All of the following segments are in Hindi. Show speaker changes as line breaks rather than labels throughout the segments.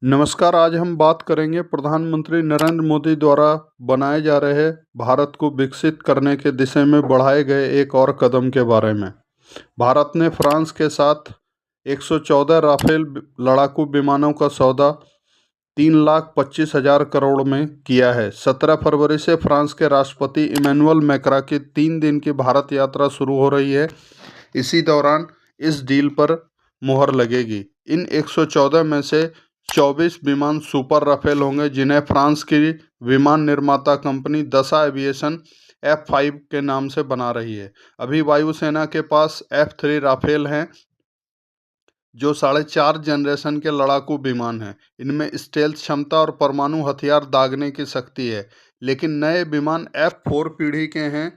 नमस्कार। आज हम बात करेंगे प्रधानमंत्री नरेंद्र मोदी द्वारा बनाए जा रहे भारत को विकसित करने के दिशा में बढ़ाए गए एक और कदम के बारे में। भारत ने फ्रांस के साथ 114 राफेल लड़ाकू विमानों का सौदा 3,25,000 करोड़ में किया है। 17 फरवरी से फ्रांस के राष्ट्रपति इमैनुअल मैक्रा की 3 दिन की भारत यात्रा शुरू हो रही है। इसी दौरान इस डील पर मुहर लगेगी। इन 114 में से 24 विमान सुपर राफेल होंगे, जिन्हें फ्रांस की विमान निर्माता कंपनी दसा एविएशन F5 के नाम से बना रही है। अभी वायुसेना के पास F3 राफेल हैं, जो 4.5 जनरेशन के लड़ाकू विमान हैं। इनमें स्टेल्थ क्षमता और परमाणु हथियार दागने की शक्ति है, लेकिन नए विमान F4 पीढ़ी के हैं,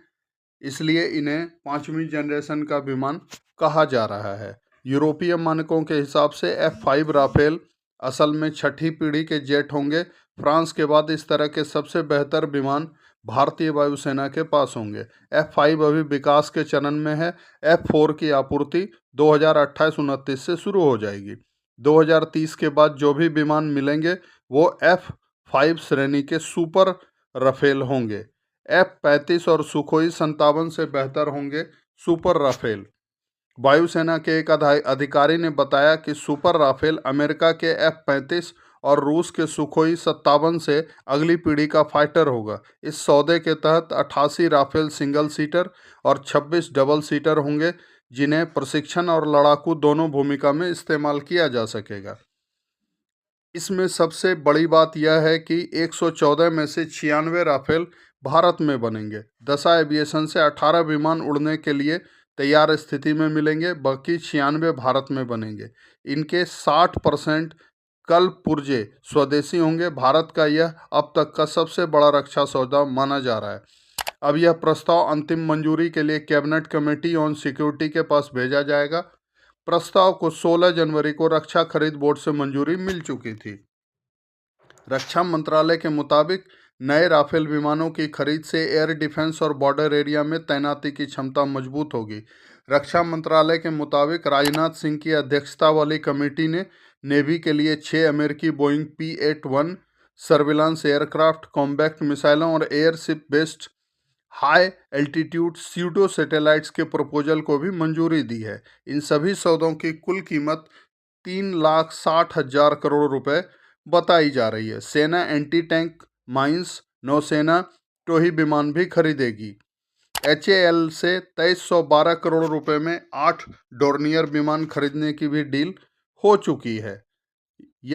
इसलिए इन्हें 5वीं जनरेशन का विमान कहा जा रहा है। यूरोपीय मानकों के हिसाब से F5 राफेल असल में 6ठी पीढ़ी के जेट होंगे। फ्रांस के बाद इस तरह के सबसे बेहतर विमान भारतीय वायुसेना के पास होंगे। F5 अभी विकास के चरण में है। F4 की आपूर्ति 2028-29 से शुरू हो जाएगी। 2030 के बाद जो भी विमान मिलेंगे वो F5 श्रेणी के सुपर राफेल होंगे। F35 और सुखोई 57 से बेहतर होंगे सुपर राफेल। वायुसेना के एक अधिकारी ने बताया कि सुपर राफेल अमेरिका के F35 और रूस के सुखोई 57 से अगली पीढ़ी का फाइटर होगा। इस सौदे के तहत 88 राफेल सिंगल सीटर और 26 डबल सीटर होंगे, जिन्हें प्रशिक्षण और लड़ाकू दोनों भूमिका में इस्तेमाल किया जा सकेगा। इसमें सबसे बड़ी बात यह है कि 114 में से 96 राफेल भारत में बनेंगे। दसा एविएशन से 18 विमान उड़ने के लिए तैयार स्थिति में मिलेंगे, बाकी 96 भारत में बनेंगे। इनके 60% कल पुर्जे स्वदेशी होंगे। भारत का यह अब तक का सबसे बड़ा रक्षा सौदा माना जा रहा है। अब यह प्रस्ताव अंतिम मंजूरी के लिए कैबिनेट कमेटी ऑन सिक्योरिटी के पास भेजा जाएगा। प्रस्ताव को 16 जनवरी को रक्षा खरीद बोर्ड से मंजूरी मिल चुकी थी। रक्षा मंत्रालय के मुताबिक नए राफेल विमानों की खरीद से एयर डिफेंस और बॉर्डर एरिया में तैनाती की क्षमता मजबूत होगी। रक्षा मंत्रालय के मुताबिक राजनाथ सिंह की अध्यक्षता वाली कमेटी ने नेवी के लिए 6 अमेरिकी Boeing P-8 surveillance aircraft, combat मिसाइलों और airship based high altitude pseudo satellites के प्रपोजल को भी मंजूरी दी है। इन सभी सौदों की कुल कीमत 3,60,000 करोड़ रुपए बताई जा रही है। सेना एंटी टैंक माइंस, नौसेना टोही विमान भी खरीदेगी। HAL से 2312 करोड़ रुपए में 8 डोर्नियर विमान खरीदने की भी डील हो चुकी है।